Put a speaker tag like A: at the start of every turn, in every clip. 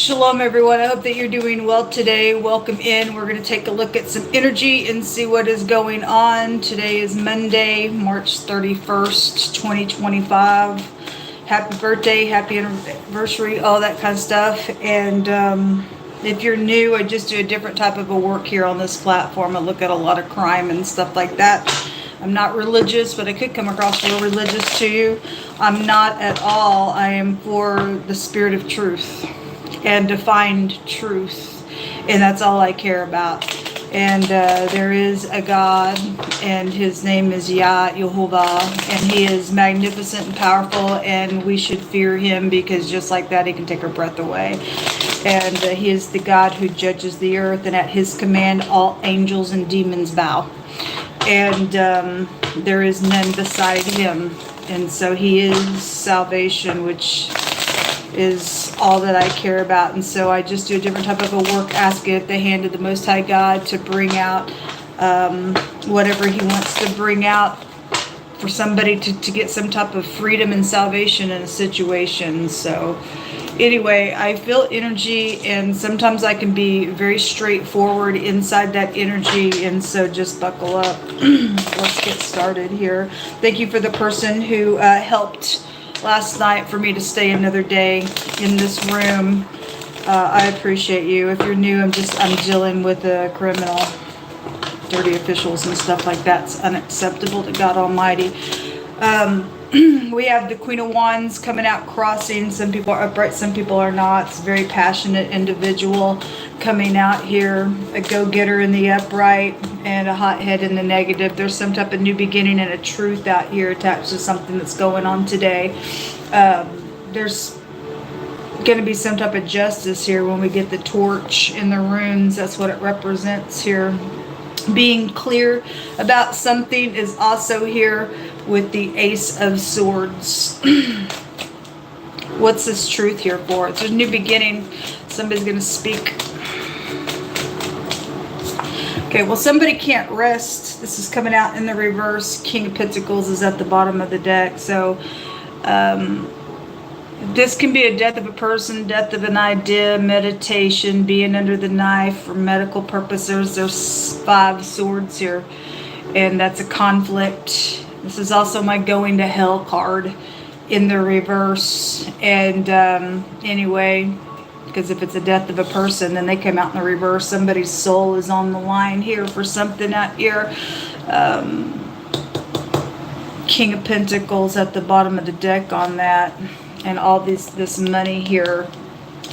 A: Shalom, everyone. I hope that you're doing well today. Welcome in. We're going to take a look at some energy and see what is going on. Today is Monday, March 31st, 2025. Happy birthday, happy anniversary, all that kind of stuff. And if you're new, I just do a different type of a work here on this platform. I look at a lot of crime and stuff like that. I'm not religious, but I could come across real religious to you. I'm not at all. I am for the spirit of truth and defined truth, and that's all I care about. And there is a God, and his name is Jehovah, and he is magnificent and powerful, and we should fear him, because just like that, he can take our breath away. And he is the God who judges the earth, and at his command all angels and demons bow. And there is none beside him. And so he is salvation, which is all that I care about. And so I just do a different type of a work, asking at the hand of the Most High God to bring out whatever he wants to bring out for somebody to get some type of freedom and salvation in a situation. So anyway, I feel energy, and sometimes I can be very straightforward inside that energy, and so just buckle up. Let's get started here. Thank you for the person who helped last night for me to stay another day in this room. I appreciate you. If you're new, I'm dealing with a criminal, dirty officials and stuff like that. It's unacceptable to God Almighty. We have the Queen of Wands coming out crossing. Some people are upright, some people are not. It's a very passionate individual coming out here. A go-getter in the upright and a hothead in the negative. There's some type of new beginning and a truth out here attached to something that's going on today. There's going to be some type of justice here when we get the torch in the runes. That's what it represents here. Being clear about something is also here with the Ace of Swords. What's this truth here for? It's a new beginning. Somebody's going to speak. Okay, well, somebody can't rest. This is coming out in the reverse. King of Pentacles is at the bottom of the deck. So this can be a death of a person, death of an idea, meditation, being under the knife for medical purposes. There's 5 swords here, and that's a conflict. This is also my going to hell card in the reverse. And anyway, because if it's a death of a person, then they come out in the reverse. Somebody's soul is on the line here for something out here. King of Pentacles at the bottom of the deck on that. And all this money here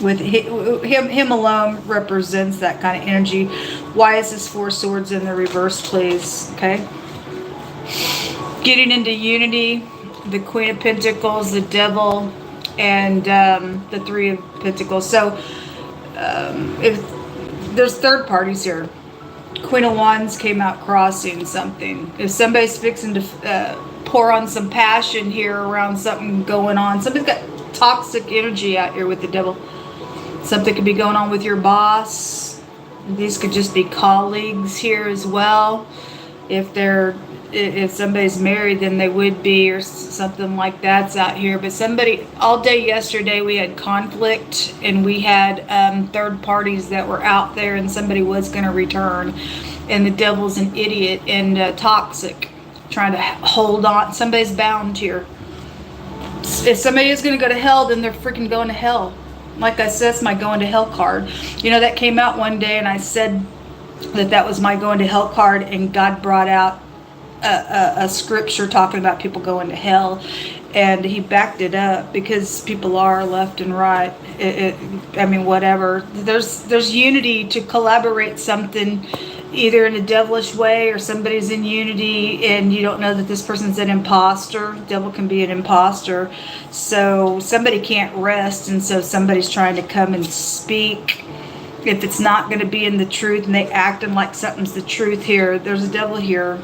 A: with him alone represents that kind of energy. Why is this 4 swords in the reverse, please? Okay. Getting into unity, the Queen of Pentacles, the Devil, and the 3 of Pentacles. So if there's third parties here. Queen of Wands came out crossing something. If somebody's fixing to pour on some passion here around something going on. Somebody's got toxic energy out here with the Devil. Something could be going on with your boss. These could just be colleagues here as well. If somebody's married, then they would be, or something like that's out here. But somebody, all day yesterday we had conflict, and we had third parties that were out there, and somebody was going to return, and the Devil's an idiot and toxic, trying to hold on. Somebody's bound here. If somebody is going to go to hell, then they're freaking going to hell. Like I said, it's my going to hell card. You know, that came out one day, and I said that was my going to hell card, and God brought out a scripture talking about people going to hell, and he backed it up, because people are left and right. I mean, whatever. There's unity to collaborate something, either in a devilish way, or somebody's in unity and you don't know that this person's an imposter. Devil can be an imposter. So somebody can't rest, and so somebody's trying to come and speak. If it's not going to be in the truth, and they acting like something's the truth here, there's a devil here.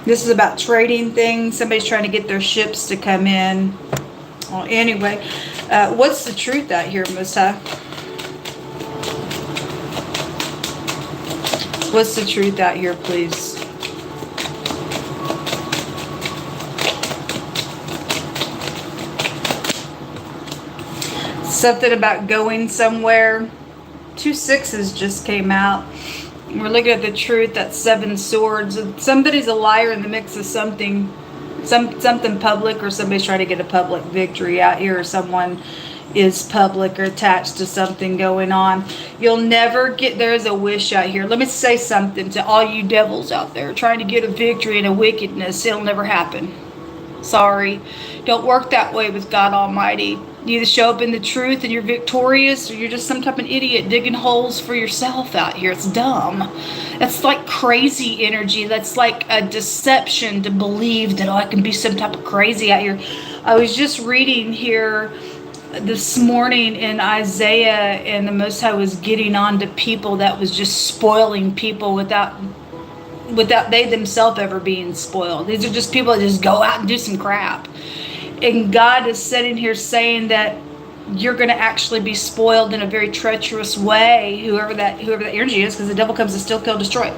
A: This is about trading things. Somebody's trying to get their ships to come in. Well, anyway, what's the truth out here, Most High? What's the truth out here, please? Something about going somewhere. 2 6s just came out. We're looking at the truth, that 7 swords. Somebody's a liar in the mix of something public, or somebody's trying to get a public victory out here, or someone is public or attached to something going on. You'll never get, there is a wish out here. Let me say something to all you devils out there trying to get a victory in a wickedness. It'll never happen. Sorry. Don't work that way with God Almighty. You either show up in the truth and you're victorious, or you're just some type of idiot digging holes for yourself out here. It's dumb. That's like crazy energy. That's like a deception to believe that, oh, I can be some type of crazy out here. I was just reading here this morning in Isaiah, and the Most High was getting on to people that was just spoiling people without they themselves ever being spoiled. These are just people that just go out and do some crap. And God is sitting here saying that you're going to actually be spoiled in a very treacherous way, whoever that energy is, because the devil comes to steal, kill, destroy.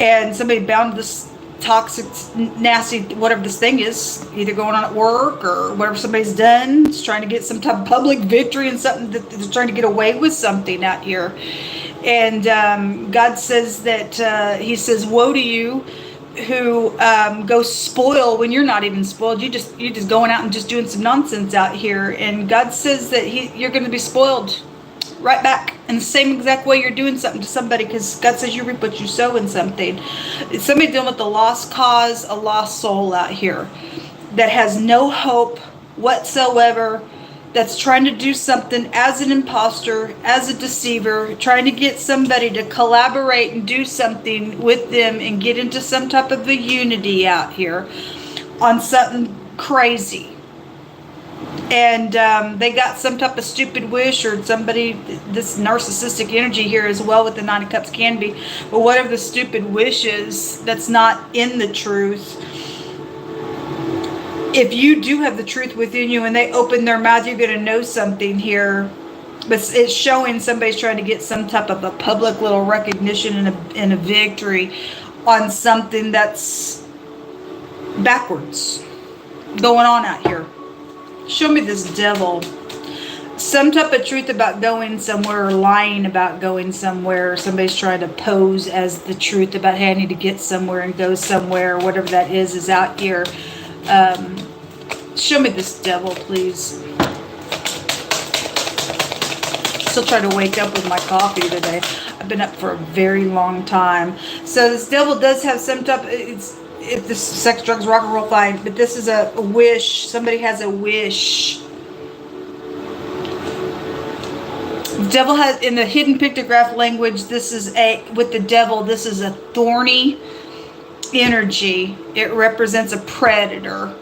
A: And somebody bound to this toxic, nasty, whatever this thing is, either going on at work or whatever somebody's done, is trying to get some type of public victory and something that they're trying to get away with something out here. And God says that he says, woe to you who go spoil when you're not even spoiled. You're just going out and just doing some nonsense out here. And God says that you're going to be spoiled right back in the same exact way you're doing something to somebody, because God says you reap what you sow in something. It's somebody dealing with a lost cause, a lost soul out here that has no hope whatsoever, that's trying to do something as an imposter, as a deceiver, trying to get somebody to collaborate and do something with them and get into some type of a unity out here on something crazy. And they got some type of stupid wish, or somebody, this narcissistic energy here as well with the 9 of Cups can be, but whatever the stupid wish is that's not in the truth. If you do have the truth within you and they open their mouth, you're going to know something here. But it's showing somebody's trying to get some type of a public little recognition and a victory on something that's backwards going on out here. Show me this devil. Some type of truth about going somewhere, or lying about going somewhere. Somebody's trying to pose as the truth about, hey, I need to get somewhere and go somewhere, or whatever that is out here. Show me this devil, please. Still trying to wake up with my coffee today. I've been up for a very long time. So this devil does have some type. If this sex, drugs, rock and roll, fine. But this is a wish. Somebody has a wish. The devil has, in the hidden pictograph language, this is with the devil, this is a thorny energy. It represents a predator.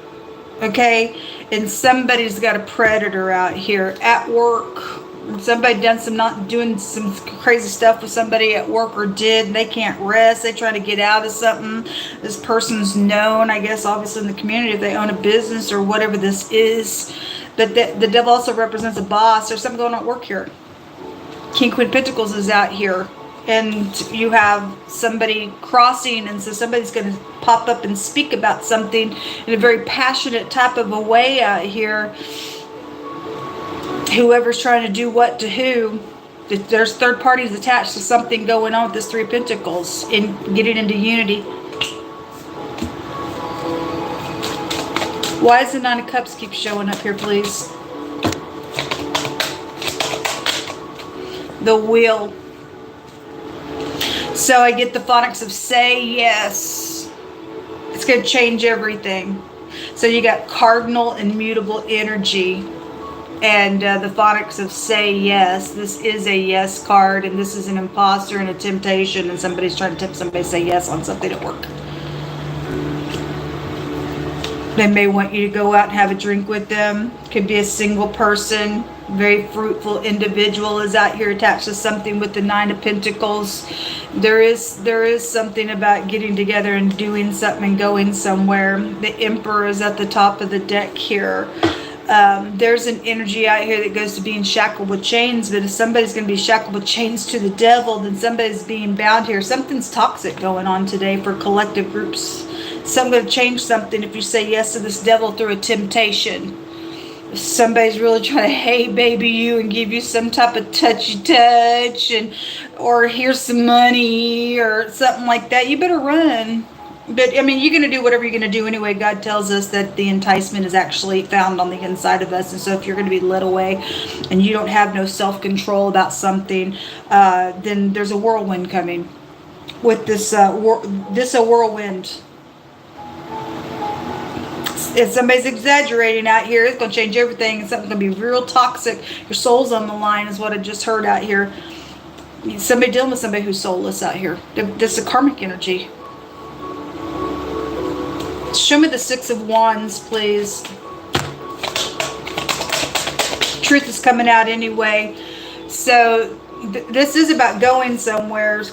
A: Okay, and somebody's got a predator out here at work. Somebody done doing some crazy stuff with somebody at work, or did. They can't rest. They try to get out of something. This person's known, I guess, obviously in the community, if they own a business or whatever this is. But the devil also represents a boss. There's something going on at work here. King, Queen Pentacles is out here. And you have somebody crossing, and so somebody's going to pop up and speak about something in a very passionate type of a way out here. Whoever's trying to do what to who, there's third parties attached to something going on with this 3 of Pentacles in getting into unity. Why does the 9 of Cups keep showing up here, please? The Wheel. So I get the phonics of say yes. It's going to change everything. So you got cardinal and mutable energy. And the phonics of say yes. This is a yes card. And this is an imposter and a temptation. And somebody's trying to tempt somebody to say yes on something at work. They may want you to go out and have a drink with them. Could be a single person. Very fruitful individual is out here attached to something with the 9 of Pentacles. There is something about getting together and doing something and going somewhere. The Emperor is at the top of the deck here. There's an energy out here that goes to being shackled with chains. But if somebody's going to be shackled with chains to the devil, then somebody's being bound here. Something's toxic going on today for collective groups. So I'm going to change something if you say yes to this devil through a temptation. somebody's really trying to hey baby you and give you some type of touchy touch, and or here's some money or something like that. You better run. But I mean, you're going to do whatever you're going to do anyway. God tells us that the enticement is actually found on the inside of us. And so if you're going to be led away and you don't have no self-control about something, then there's a whirlwind coming. With this a whirlwind. If somebody's exaggerating out here, it's going to change everything. It's something going to be real toxic. Your soul's on the line is what I just heard out here. Somebody dealing with somebody who's soulless out here. This is a karmic energy. Show me the Six of Wands, please. Truth is coming out anyway. So this is about going somewhere.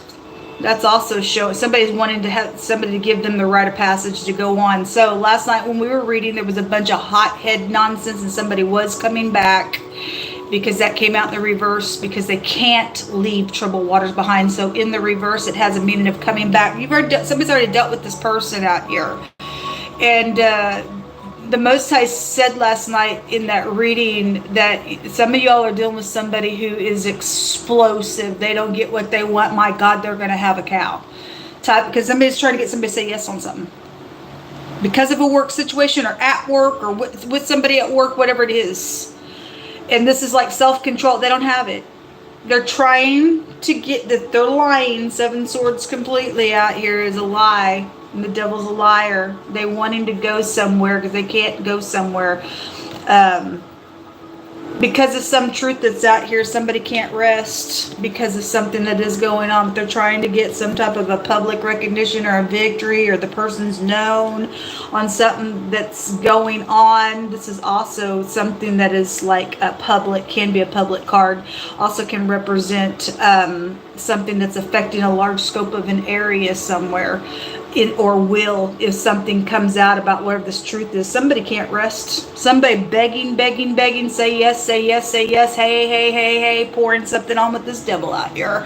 A: That's also showing somebody's wanting to have somebody to give them the rite of passage to go on. So last night when we were reading, there was a bunch of hothead nonsense, and somebody was coming back because that came out in the reverse, because they can't leave troubled waters behind. So in the reverse, it has a meaning of coming back. Somebody's already dealt with this person out here. And the Most High said last night in that reading that some of y'all are dealing with somebody who is explosive. They don't get what they want. My God, they're going to have a cow. Because somebody's trying to get somebody to say yes on something. Because of a work situation or at work or with somebody at work, whatever it is. And this is like self-control. They don't have it. They're trying to get they're lying. Seven Swords completely out here is a lie. And the devil's a liar. They want him to go somewhere because they can't go somewhere. Because of some truth that's out here, somebody can't rest because of something that is going on. But they're trying to get some type of a public recognition or a victory, or the person's known on something that's going on. This is also something that is like a public, can be a public card. Also can represent something that's affecting a large scope of an area somewhere. Or will, if something comes out about whatever this truth is. Somebody can't rest. Somebody begging, say yes, say yes, say yes, hey, pouring something on with this devil out here.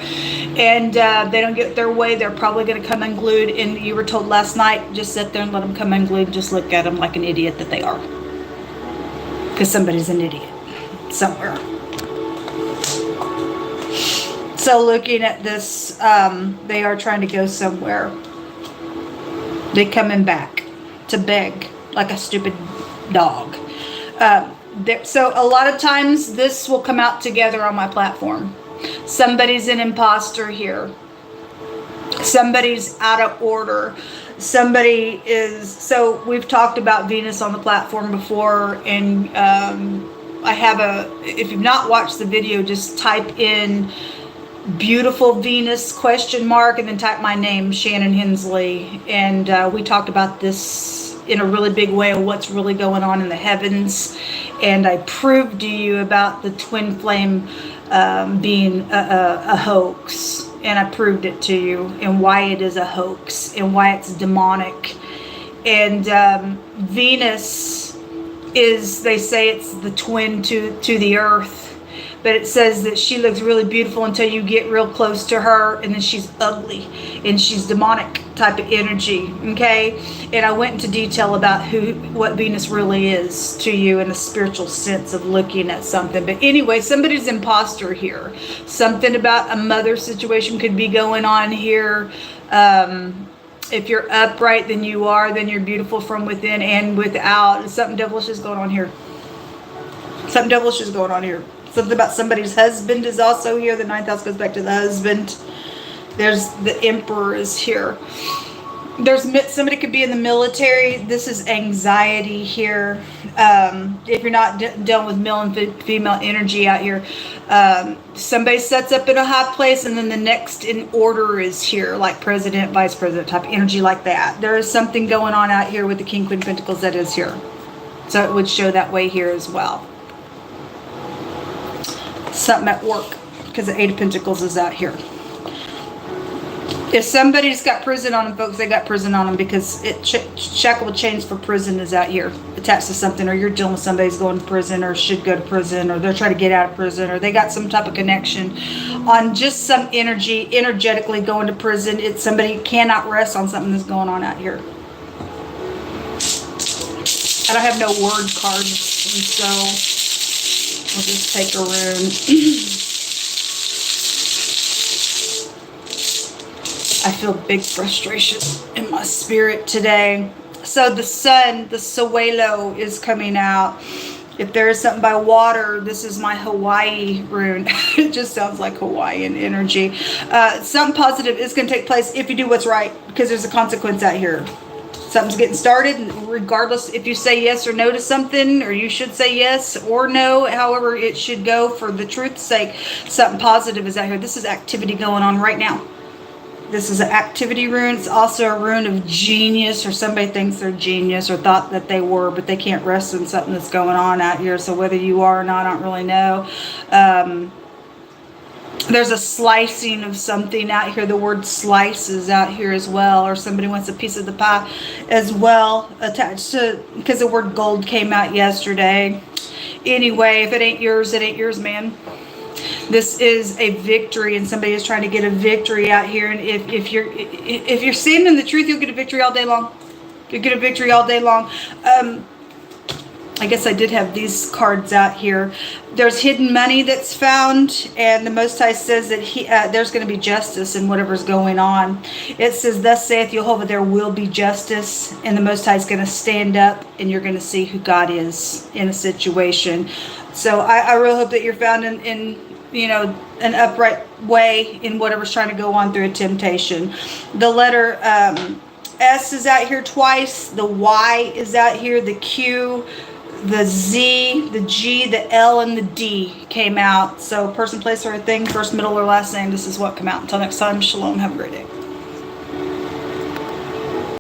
A: And they don't get their way, they're probably going to come unglued. And you were told last night, just sit there and let them come unglued. Just look at them like an idiot that they are. Because somebody's an idiot somewhere. So looking at this, they are trying to go somewhere. They coming back to beg like a stupid dog. So a lot of times this will come out together on my platform. Somebody's an imposter here. Somebody's out of order. Somebody is... So we've talked about Venus on the platform before, and I have if you've not watched the video, just type in beautiful Venus ? And then type my name, Shannon Hensley, and we talked about this in a really big way of what's really going on in the heavens, and I proved to you about the twin flame being a hoax, and I proved it to you, and why it is a hoax, and why it's demonic. And Venus is, they say it's the twin to the earth. But it says that she looks really beautiful until you get real close to her, and then she's ugly, and she's demonic type of energy, okay? And I went into detail about what Venus really is to you in a spiritual sense of looking at something. But anyway, somebody's imposter here. Something about a mother situation could be going on here. If you're upright, then you're beautiful from within and without. Something devilish is going on here. Something devilish is going on here. Something about somebody's husband is also here. The 9th house goes back to the husband. There's the Emperor is here. Somebody could be in the military. This is anxiety here. If you're not dealing with male and female energy out here, somebody sets up in a high place, and then the next in order is here, like president, vice president type energy like that. There is something going on out here with the King, Queen, Pentacles that is here. So it would show that way here as well. Something at work, because the 8 of Pentacles is out here. If somebody's got prison on them, folks, they got prison on them, because shackle chains for prison is out here, attached to something, or you're dealing with somebody who's going to prison, or should go to prison, or they're trying to get out of prison, or they got some type of connection on just some energetically going to prison. It's somebody cannot rest on something that's going on out here. I don't have no word cards. And so we'll just take a rune. I feel big frustration in my spirit today. So the sun, the Suelo, is coming out. If there is something by water, this is my Hawaii rune. It just sounds like Hawaiian energy. Something positive is going to take place if you do what's right, because there's a consequence out here. Something's getting started, and regardless if you say yes or no to something, or you should say yes or no, however it should go for the truth's sake, something positive is out here. This is activity going on right now. This is an activity rune. It's also a rune of genius, or somebody thinks they're genius or thought that they were, but they can't rest in something that's going on out here. So whether you are or not, I don't really know. There's a slicing of something out here. The word slice is out here as well, or somebody wants a piece of the pie as well attached to, because the word gold came out yesterday. Anyway, if it ain't yours, it ain't yours, man. This is a victory, and somebody is trying to get a victory out here. And if you're standing in the truth, you'll get a victory all day long. You'll get a victory all day long. I guess I did have these cards out here. There's hidden money that's found, and the Most High says that there's going to be justice in whatever's going on. It says, "Thus saith Jehovah, there will be justice," and the Most High is going to stand up, and you're going to see who God is in a situation. So I really hope that you're found in an upright way in whatever's trying to go on through a temptation. The letter S is out here twice. The Y is out here. The Q, the Z, the G, the L, and the D came out. So person, place, or a thing, first, middle, or last name, this is what came out. Until next time, shalom. Have a great day.